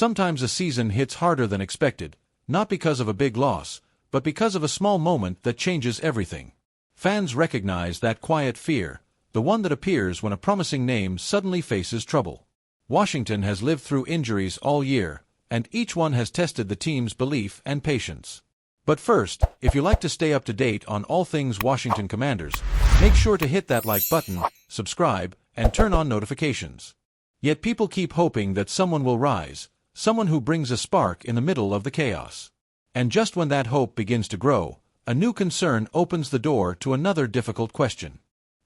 Sometimes a season hits harder than expected, not because of a big loss, but because of a small moment that changes everything. Fans recognize that quiet fear, the one that appears when a promising name suddenly faces trouble. Washington has lived through injuries all year, and each one has tested the team's belief and patience. But first, if you like to stay up to date on all things Washington Commanders, make sure to hit that like button, subscribe, and turn on notifications. Yet people keep hoping that someone will rise, someone who brings a spark in the middle of the chaos. And just when that hope begins to grow, a new concern opens the door to another difficult question.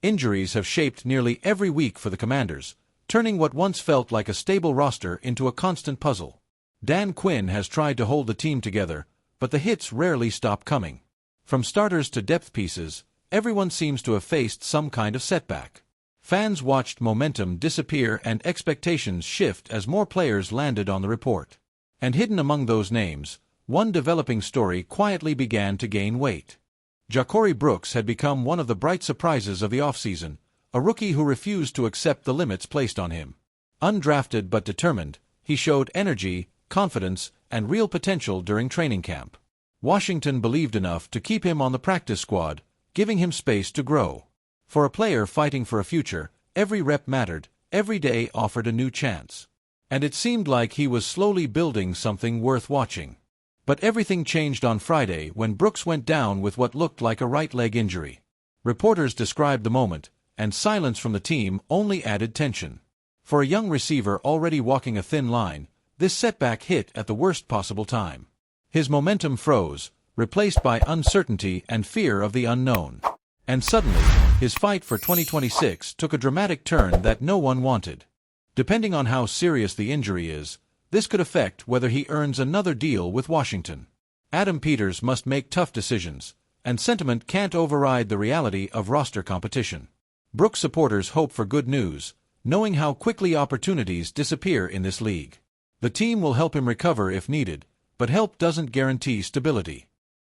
Injuries have shaped nearly every week for the Commanders, turning what once felt like a stable roster into a constant puzzle. Dan Quinn has tried to hold the team together, but the hits rarely stop coming. From starters to depth pieces, everyone seems to have faced some kind of setback. Fans watched momentum disappear and expectations shift as more players landed on the report. And hidden among those names, one developing story quietly began to gain weight. Ja'Cory Brooks had become one of the bright surprises of the offseason, a rookie who refused to accept the limits placed on him. Undrafted but determined, he showed energy, confidence, and real potential during training camp. Washington believed enough to keep him on the practice squad, giving him space to grow. For a player fighting for a future, every rep mattered, every day offered a new chance. And it seemed like he was slowly building something worth watching. But everything changed on Friday when Brooks went down with what looked like a right leg injury. Reporters described the moment, and silence from the team only added tension. For a young receiver already walking a thin line, this setback hit at the worst possible time. His momentum froze, replaced by uncertainty and fear of the unknown. And suddenly, his fight for 2026 took a dramatic turn that no one wanted. Depending on how serious the injury is, this could affect whether he earns another deal with Washington. Adam Peters must make tough decisions, and sentiment can't override the reality of roster competition. Brooks supporters hope for good news, knowing how quickly opportunities disappear in this league. The team will help him recover if needed, but help doesn't guarantee stability.